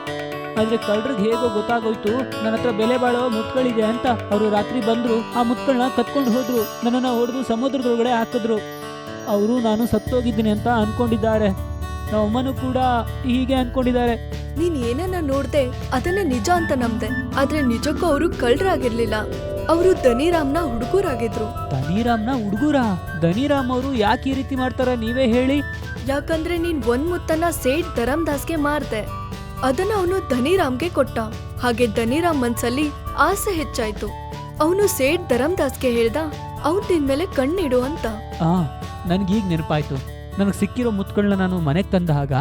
ಆದ್ರೆ ಕಳ್ಳರಿಗೆ ಹೇಗೋ ಗೊತ್ತಾಗೋಯ್ತು ನನ್ನ ಹತ್ರ ಬೆಲೆ ಬಾಳೋ ಮುತ್ಗಳಿದೆ ಅಂತ. ಅವರು ರಾತ್ರಿ ಬಂದ್ರು, ಆ ಮುತ್ಗಳನ್ನ ಕತ್ಕೊಂಡು ಹೋದ್ರು, ನನ್ನನ್ನ ಹೊಡೆದು ಸಮುದ್ರದೊಳಗಡೆ ಹಾಕಿದ್ರು. ಅವರು ನಾನು ಸತ್ತೋಗಿದ್ದೀನಿ ಅಂತ ಅನ್ಕೊಂಡಿದ್ದಾರೆ. ನಮ್ಮಮ್ಮನೂ ಕೂಡ ಹೀಗೆ ಅನ್ಕೊಂಡಿದ್ದಾರೆ. ನೀನ್ ಏನನ್ನ ನೋಡ್ದೆ ಅದನ್ನ ನಿಜ ಅಂತ ನಂಬ್ದೆ, ಆದ್ರೆ ನಿಜಕ್ಕೂ ಅವರು ಕಳ್ರಾಗಿರ್ಲಿಲ್ಲ. ಅವರು ಧನಿರಾಮ್ನ ಹುಡುಗರಾಗಿದ್ರು. ಧನಿರಾಮ್ನ ಹುಡುಗರ? ಧನಿರಾಮ್ ಅವರು ಯಾಕೆ ಈ ರೀತಿ ಮಾಡ್ತಾರೆ ನೀವೇ ಹೇಳಿ. ಯಾಕಂದ್ರೆ ನೀನ್ ಒಂದ್ ಮುತ್ತನ್ನ ಸೇಠ್ ಧರಮ್ದಾಸ್ಗೆ ಮಾರ್ದೆ. ಅದನ್ನ ಅವನು ಧನಿರಾಮ್ಗೆ ಕೊಟ್ಟ. ಹಾಗೆ ಧನಿರಾಮ್ ಮನ್ಸಲ್ಲಿ ಆಸೆ ಹೆಚ್ಚಾಯ್ತು. ಅವನು ಸೇಠ್ ಧರಮ್ದಾಸ್ಗೆ ಹೇಳ್ದ, ಅವ್ನ್ ನಿನ್ ಮೇಲೆ ಕಣ್ಣಿಡು ಅಂತ. ನನ್ಗೀಗ ನೆನಪಾಯ್ತು. ನನಗೆ ಸಿಕ್ಕಿರೋ ಮುತ್ಗಳನ್ನ ನಾನು ಮನೆಗೆ ತಂದಾಗ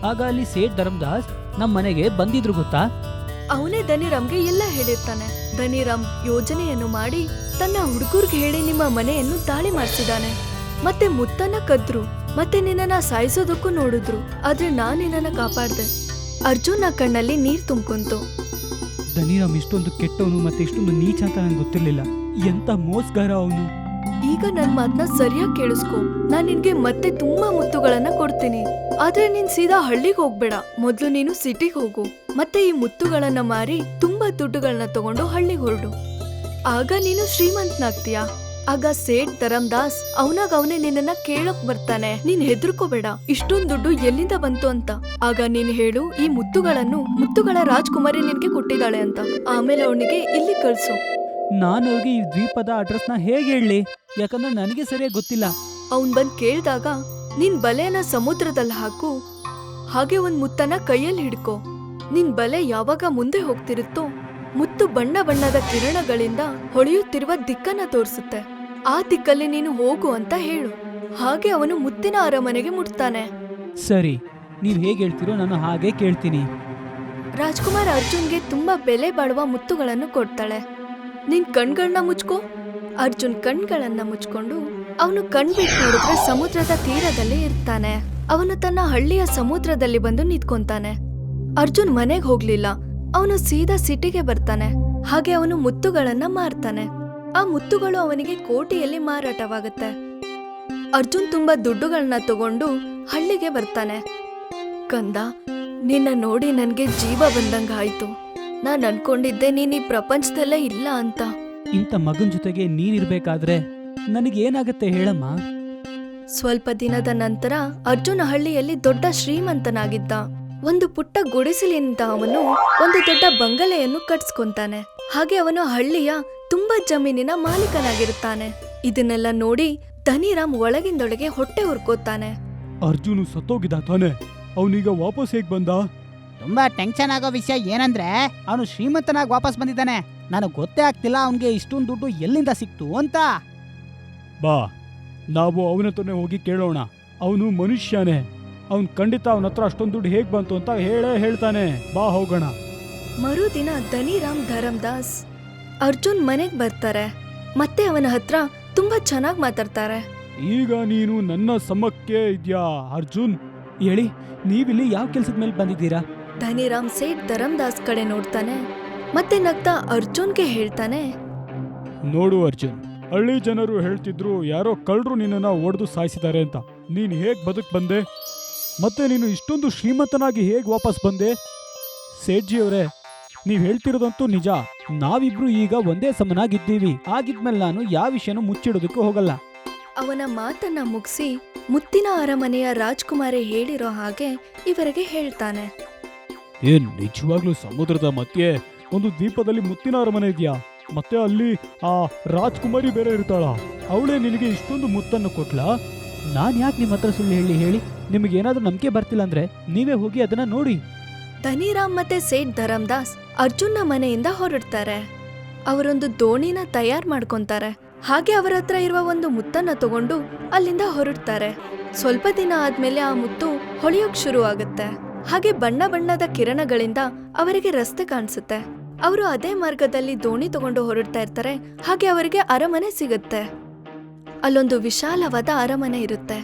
ಆಗ ಅಲ್ಲಿ ಸೇಠ್ ಧರ್ಮದಾಸ್ ನಮ್ಮ ಮನೆಗೆ ಬಂದಿದ್ರು ಗೊತ್ತಾ. ಅವನೇ ಧನಿರಾಮ್ಗೆ ಎಲ್ಲ ಹೇಳಿರ್ತಾನೆ. ಧನಿರಾಮ್ ಯೋಜನೆಯನ್ನು ಮಾಡಿ ತನ್ನ ಹುಡುಗರ್ಗೆ ಹೇಳಿ ನಿಮ್ಮ ಮನೆಯನ್ನು ದಾಳಿ ಮಾಡಿಸಿದಾನೆ. ಮತ್ತೆ ಮುತ್ತನ್ನ ಕದ್ರು, ಮತ್ತೆ ನಿನ್ನನ್ನ ಸಾಯಿಸೋದಕ್ಕೂ ನೋಡಿದ್ರು. ಆದ್ರೆ ನಾನ್ ನಿನ್ನನ್ನ ಕಾಪಾಡ್ದೆ. ಅರ್ಜುನ ಕಣ್ಣಲ್ಲಿ ನೀರ್ ತುಂಬ್ಕೊಂತು. ಧನಿರಾಮ್ ಇಷ್ಟೊಂದು ಕೆಟ್ಟವನು ಮತ್ತೆ ಇಷ್ಟೊಂದು ನೀಚ ಅಂತ ನಂಗೆ ಗೊತ್ತಿರ್ಲಿಲ್ಲ. ಎಂತ ಮೋಸಗಾರ ಅವನು. ಈಗ ನನ್ ಮಾತನ್ನ ಸರಿಯಾಗಿ ಕೇಳಿಸ್ಕೊ. ನಾನ್ ನಿನ್ಗೆ ಮತ್ತೆ ತುಂಬಾ ಮುತ್ತುಗಳನ್ನ ಕೊಡ್ತೀನಿ. ಆದ್ರೆ ನೀನ್ ಸೀದಾ ಹಳ್ಳಿಗೆ ಹೋಗ್ಬೇಡ. ಮೊದ್ಲು ನೀನು ಸಿಟಿಗೆ ಹೋಗು. ಮತ್ತೆ ಈ ಮುತ್ತುಗಳನ್ನ ಮಾರಿ ತುಂಬಾ ದುಡ್ಡುಗಳನ್ನ ತಗೊಂಡು ಹಳ್ಳಿಗೆ ಹೊರಡು. ಆಗ ನೀನು ಶ್ರೀಮಂತನಾಗ್ತೀಯ. ಆಗ ಸೇಠ್ ಧರಮ್ದಾಸ್ ಅವನೇ ನಿನ್ನನ್ನ ಕೇಳಕ್ ಬರ್ತಾನೆ. ನೀನ್ ಹೆದರ್ಕೋಬೇಡ, ಇಷ್ಟೊಂದ್ ದುಡ್ಡು ಎಲ್ಲಿಂದ ಬಂತು ಅಂತ. ಆಗ ನೀನ್ ಹೇಳು, ಈ ಮುತ್ತುಗಳ ರಾಜ್ಕುಮಾರಿ ನಿನ್ಗೆ ಕೊಟ್ಟಿದ್ದಾಳೆ ಅಂತ. ಆಮೇಲೆ ಅವನಿಗೆ ಇಲ್ಲಿ ಕಳ್ಸು. ನಾನು ಹೋಗಿ ಈ ದ್ವೀಪದ ಅಡ್ರೆಸ್ನ ಹೇಗೆ ಹೇಳಿ? ಯಾಕಂದ್ರೆ ನನಗೆ ಸರಿಯಾಗಿ ಗೊತ್ತಿಲ್ಲ. ಅವನ್ ಬಂದ್ ಕೇಳ್ದಾಗ ನಿನ್ ಬಲೆನ ಸಮುದ್ರದಲ್ಲಿ ಹಾಕು. ಹಾಗೆ ಒಂದ್ ಮುತ್ತನ್ನ ಕೈಯಲ್ಲಿ ಹಿಡ್ಕೊ. ನಿನ್ ಬಲೆ ಯಾವಾಗ ಮುಂದೆ ಹೋಗ್ತಿರುತ್ತೋ ಮುತ್ತು ಬಣ್ಣ ಬಣ್ಣದ ಕಿರಣಗಳಿಂದ ಹೊಳೆಯುತ್ತಿರುವ ದಿಕ್ಕನ್ನ ತೋರಿಸುತ್ತೆ. ಆ ದಿಕ್ಕಲ್ಲಿ ನೀನು ಹೋಗು ಅಂತ ಹೇಳು. ಹಾಗೆ ಅವನು ಮುತ್ತಿನ ಅರಮನೆಗೆ ಮುಟ್ತಾನೆ. ಸರಿ, ನೀವ್ ಹೇಗೆ ಹೇಳ್ತೀರೋ ನಾನು ಹಾಗೆ ಕೇಳ್ತೀನಿ. ರಾಜ್ಕುಮಾರ್ ಅರ್ಜುನ್ಗೆ ತುಂಬಾ ಬೆಲೆ ಬಾಳುವ ಮುತ್ತುಗಳನ್ನು ಕೊಡ್ತಾಳೆ. ನಿನ್ ಕಣ್ಗಳನ್ನ ಮುಚ್ಕೋ. ಅರ್ಜುನ್ ಕಣ್ಗಳನ್ನ ಮುಚ್ಕೊಂಡು ಅವನು ಕಣ್ಬಿಟ್ಟು ನೋಡಿದ್ರೆ ಸಮುದ್ರದ ತೀರದಲ್ಲಿ ಇರ್ತಾನೆ. ಅವನು ತನ್ನ ಹಳ್ಳಿಯ ಸಮುದ್ರದಲ್ಲಿ ಬಂದು ನಿಂತ್ಕೊಂತಾನೆ. ಅರ್ಜುನ್ ಮನೆಗ್ ಹೋಗ್ಲಿಲ್ಲ. ಅವನು ಸೀದಾ ಸಿಟಿಗೆ ಬರ್ತಾನೆ. ಹಾಗೆ ಅವನು ಮುತ್ತುಗಳನ್ನ ಮಾರ್ತಾನೆ. ಆ ಮುತ್ತುಗಳು ಅವನಿಗೆ ಕೋಟಿಯಲ್ಲಿ ಮಾರಾಟವಾಗುತ್ತೆ. ಅರ್ಜುನ್ ತುಂಬಾ ದುಡ್ಡುಗಳನ್ನ ತಗೊಂಡು ಹಳ್ಳಿಗೆ ಬರ್ತಾನೆ. ಕಂದ, ನಿನ್ನ ನೋಡಿ ನನ್ಗೆ ಜೀವ ಬಂದಂಗ ಆಯ್ತು. ನಾನ್ ಅನ್ಕೊಂಡಿದ್ದೆ ನೀನ್ ಈ ಪ್ರಪಂಚದಲ್ಲೇ ಇಲ್ಲ ಅಂತ. ಇಂಥ ಮಗನ್ ಜೊತೆಗೆ ನೀನಿರ್ಬೇಕಾದ್ರೆ ನನಗೇನಾಗತ್ತೆ ಹೇಳಮ್ಮ? ಸ್ವಲ್ಪ ದಿನದ ನಂತರ ಅರ್ಜುನ ಹಳ್ಳಿಯಲ್ಲಿ ದೊಡ್ಡ ಶ್ರೀಮಂತನಾಗಿದ್ದ. ಒಂದು ಪುಟ್ಟ ಗುಡಿಸಲಿನಿಂದ ಅವನು ಒಂದು ದೊಡ್ಡ ಬಂಗಲೆಯನ್ನು ಕಟ್ಸ್ಕೊಂತಾನೆ. ಹಾಗೆ ಅವನು ಹಳ್ಳಿಯ ತುಂಬಾ ಜಮೀನಿನ ಮಾಲೀಕನಾಗಿರುತ್ತಾನೆ. ಇದನ್ನೆಲ್ಲ ನೋಡಿ ಧನಿರಾಮ್ ಒಳಗಿಂದೊಳಗೆ ಹೊಟ್ಟೆ ಹುರ್ಕೋತಾನೆ. ಅರ್ಜುನು ಸತ್ತೋಗಿದ್ದ ತಾನೆ, ಅವನೀಗ ವಾಪಸ್ ಹೇಗ್ ಬಂದ? ತುಂಬಾ ಟೆನ್ಷನ್ ಆಗೋ ವಿಷಯ ಏನಂದ್ರೆ ಅವನು ಶ್ರೀಮಂತನಾಗಿ ವಾಪಸ್ ಬಂದಿದ್ದಾನೆ. ನನಗೆ ಗೊತ್ತೇ ಆಗ್ತಿಲ್ಲ ಅವನಿಗೆ ಇಷ್ಟೊಂದು ದುಡ್ಡು ಎಲ್ಲಿಂದ ಸಿಕ್ತು ಅಂತ. ಬಾ, ನಾವು ಅವನ ಹತ್ರನೇ ಹೋಗಿ ಕೇಳೋಣ. ಅವನು ಮನುಷ್ಯನೇ. ಅವನ್ ಖಂಡಿತ ಅವನ ಹತ್ರ ಅಷ್ಟೊಂದು ದುಡ್ಡು ಹೇಗ್ ಬಂತು ಅಂತ ಹೇಳ್ತಾನೆ. ಬಾ ಹೋಗೋಣ. ಮರುದಿನ ಧನಿರಾಮ್ ಧರಮ್ದಾಸ್ ಅರ್ಜುನ್ ಮನೆಗ್ ಬರ್ತಾರೆ. ಮತ್ತೆ ಅವನ ಹತ್ರ ತುಂಬಾ ಚೆನ್ನಾಗ್ ಮಾತಾಡ್ತಾರೆ. ಈಗ ನೀನು ನನ್ನ ಸಮಕ್ಕೆ ಇದ್ಯಾ ಅರ್ಜುನ್? ಹೇಳಿ, ನೀವಿಲ್ಲಿ ಯಾವ ಕೆಲ್ಸದ ಮೇಲೆ ಬಂದಿದ್ದೀರಾ? ಧನಿರಾಮ್ ಸೇಠ್ ಧರಮ್ದಾಸ್ ಕಡೆ ನೋಡ್ತಾನೆ. ಮತ್ತೆ ನಗ್ತಾ ಅರ್ಜುನ್ಗೆ ಹೇಳ್ತಾನೆ, ನೋಡು ಅರ್ಜುನ್, ಹಳ್ಳಿ ಜನರು ಹೇಳ್ತಿದ್ರು ಯಾರೋ ಕಳ್ಳರು ನಿನ್ನನ್ನ ಒಡೆದು ಸಾಯಿಸಿದ್ದಾರೆ ಅಂತ. ನೀನ್ ಹೇಗ್ ಬದುಕ್ ಬಂದೆ? ಮತ್ತೆ ನೀನು ಇಷ್ಟೊಂದು ಶ್ರೀಮಂತನಾಗಿ ಹೇಗ್ ವಾಪಸ್ ಬಂದೆ? ಸೇಠ್ಜಿ ಅವರೇ, ನೀವ್ ಹೇಳ್ತಿರೋದಂತೂ ನಿಜ. ನಾವಿಬ್ರು ಈಗ ಒಂದೇ ಸಮನಾಗಿದ್ದೀವಿ. ಆಗಿದ್ಮೇಲೆ ನಾನು ಯಾವ ವಿಷಯನೂ ಮುಚ್ಚಿಡೋದಕ್ಕೂ ಹೋಗಲ್ಲ. ಅವನ ಮಾತನ್ನ ಮುಗಿಸಿ ಮುತ್ತಿನ ಅರಮನೆಯ ರಾಜ್ಕುಮಾರಿ ಹೇಳಿರೋ ಹಾಗೆ ಇವರಿಗೆ ಹೇಳ್ತಾನೆ. ಏನ್ ನಿಜವಾಗ್ಲೂ ಸಮುದ್ರದ ಮಧ್ಯೆ ಒಂದು ದ್ವೀಪದಲ್ಲಿ ಮುತ್ತಿನ ಅರಮನೆ ಇದೆಯಾ? ಮತ್ತೆ ಅಲ್ಲಿ ಆ ರಾಜ್ಕುಮಾರಿ ಬೇರೆ ಇರ್ತಾಳ? ಅವಳೇ ನಿನಗೆ ಇಷ್ಟೊಂದು ಮುತ್ತನ್ನು ಕೊಟ್ಲಾ? ನಾನ್ ಯಾಕೆ ನಿಮ್ಮ ಹತ್ರ ಸುಳ್ಳು ಹೇಳಿ? ನಿಮಗೆ ಏನಾದ್ರೂ ನಂಬಿಕೆ ಬರ್ತಿಲ್ಲ ಅಂದ್ರೆ ನೀವೇ ಹೋಗಿ ಅದನ್ನ ನೋಡಿ. ಧನಿರಾಮ್ ಮತ್ತೆ ಸೇಠ್ ಧರಮ್ದಾಸ್ ಅರ್ಜುನ್ನ ಮನೆಯಿಂದ ಹೊರಡ್ತಾರೆ. ಅವರೊಂದು ದೋಣಿನ ತಯಾರ್ ಮಾಡ್ಕೊಂತಾರೆ. ಹಾಗೆ ಅವರ ಹತ್ರ ಇರುವ ಒಂದು ಮುತ್ತನ್ನ ತಗೊಂಡು ಅಲ್ಲಿಂದ ಹೊರಡ್ತಾರೆ. ಸ್ವಲ್ಪ ದಿನ ಆದ್ಮೇಲೆ ಆ ಮುತ್ತು ಹೊಳೆಯೋಕ್ ಶುರು ಆಗುತ್ತೆ. ಹಾಗೆ ಬಣ್ಣ ಬಣ್ಣದ ಕಿರಣಗಳಿಂದ ಅವರಿಗೆ ರಸ್ತೆ ಕಾಣಿಸುತ್ತೆ. ಅವರು ಅದೇ ಮಾರ್ಗದಲ್ಲಿ ದೋಣಿ ತಗೊಂಡು ಹೊರಡ್ತಾ ಇರ್ತಾರೆ. ಹಾಗೆ ಅವರಿಗೆ ಅರಮನೆ ಸಿಗುತ್ತೆ. ಅಲ್ಲೊಂದು ವಿಶಾಲವಾದ ಅರಮನೆ ಇರುತ್ತೆ.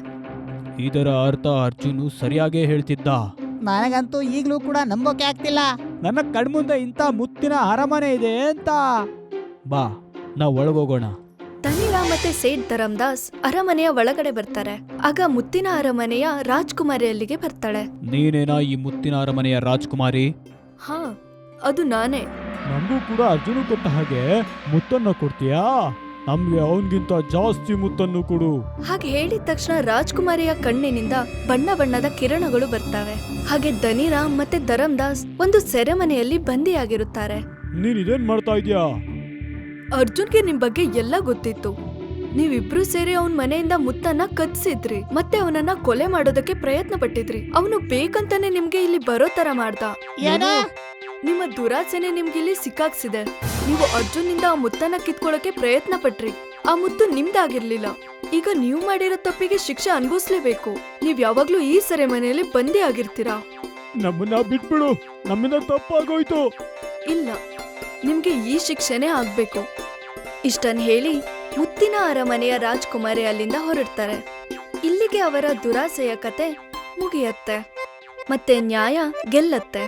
ಇದರ ಅರ್ಥ ಅರ್ಜುನು ಸರಿಯಾಗೇ ಹೇಳ್ತಿದ್ದ. ನನಗಂತೂ ಈಗ್ಲೂ ಕೂಡ ನಂಬೋಕೆ ಆಗ್ತಿಲ್ಲ. ನನ್ನ ಕಣ್ಮುಂದೆ ಇಂಥ ಮುತ್ತಿನ ಅರಮನೆ ಇದೆ ಅಂತ. ಬಾ, ನಾವು ಒಳಗೋಗೋಣ. ಧನಿರಾಮ್ ಮತ್ತೆ ಸೇಠ್ ಧರಮ್ದಾಸ್ ಅರಮನೆಯ ಒಳಗಡೆ ಬರ್ತಾರೆ. ಆಗ ಮುತ್ತಿನ ಅರಮನೆಯ ರಾಜ್ಕುಮಾರಿ ಅಲ್ಲಿಗೆ ಬರ್ತಾಳೆ. ನೀನೇನಾ ಈ ಮುತ್ತಿನ ಅರಮನೆಯ ರಾಜ್ಕುಮಾರಿ? ಹಾ, ಅದು ನಾನೇ. ನಮಗೂ ಕೂಡ ಅರ್ಜುನು ಕೊಟ್ಟ ಹಾಗೆ ಮುತ್ತನ್ನ ಕೊಡ್ತೀಯಾ? ನಮ್ಗೆ ಅವನ್ಗಿಂತ ಜಾಸ್ತಿ ಮುತ್ತನ್ನು ಕೊಡು. ಹಾಗೆ ಹೇಳಿದ ತಕ್ಷಣ ರಾಜ್ಕುಮಾರಿಯ ಕಣ್ಣಿನಿಂದ ಬಣ್ಣ ಬಣ್ಣದ ಕಿರಣಗಳು ಬರ್ತವೆ. ಹಾಗೆ ಧನಿರಾಮ್ ಮತ್ತೆ ಧರಮ್ದಾಸ್ ಒಂದು ಸೆರೆಮನೆಯಲ್ಲಿ ಬಂದಿಯಾಗಿರುತ್ತಾರೆ. ನೀನ್ ಇದೇನ್ ಮಾಡ್ತಾ ಇದ್ಯಾ? ಅರ್ಜುನ್ಗೆ ನಿಮ್ ಬಗ್ಗೆ ಎಲ್ಲ ಗೊತ್ತಿತ್ತು. ನೀವಿಬ್ರು ಸೇರಿ ಅವನ್ ಮನೆಯಿಂದ ಮುತ್ತನ್ನ ಕದ್ಸಿದ್ರಿ, ಮತ್ತೆ ಅವನನ್ನ ಕೊಲೆ ಮಾಡೋದಕ್ಕೆ ಪ್ರಯತ್ನ ಪಟ್ಟಿದ್ರಿ. ಅವನು ಬೇಕಂತಾನೆ ನಿಮ್ಗೆ ಇಲ್ಲಿ ಬರೋ ತರ ಮಾಡ್ದ. ನಿಮ್ಮ ದುರಾಸೆನೆ ನಿಮ್ಗೆ ಇಲ್ಲಿ ಸಿಕ್ಕಾಕ್ಸಿದೆ. ನೀವು ಅರ್ಜುನ್ನಿಂದ ಆ ಮುತ್ತನ್ನ ಕಿತ್ಕೊಳ್ಳೋಕೆ ಪ್ರಯತ್ನ ಪಟ್ರಿ. ಆ ಮುತ್ತು ನಿಮ್ದಾಗಿರ್ಲಿಲ್ಲ. ಈಗ ನೀವು ಮಾಡಿರೋ ತಪ್ಪಿಗೆ ಶಿಕ್ಷೆ ಅನುಭವಿಸ್ಲೇಬೇಕು. ನೀವ್ ಯಾವಾಗ್ಲೂ ಈ ಸೆರೆಮನೆಯಲ್ಲಿ ಬಂದಿ ಆಗಿರ್ತೀರಾ. ನಮ್ಮನ್ನ ಬಿಟ್ಬಿಡು, ನಮ್ಮಿಂದ ತಪ್ಪಾಗೋಯ್ತು. ಇಲ್ಲ, ನಿಮ್ಗೆ ಈ ಶಿಕ್ಷೆನೇ ಆಗ್ಬೇಕು. ಇಷ್ಟನ್ ಹೇಳಿ ಮುತ್ತಿನ ಅರಮನೆಯ ರಾಜ್ಕುಮಾರಿ ಅಲ್ಲಿಂದ ಹೊರಡ್ತಾರೆ. ಇಲ್ಲಿಗೆ ಅವರ ದುರಾಸೆಯ ಕತೆ ಮುಗಿಯತ್ತೆ ಮತ್ತೆ ನ್ಯಾಯ ಗೆಲ್ಲತ್ತೆ.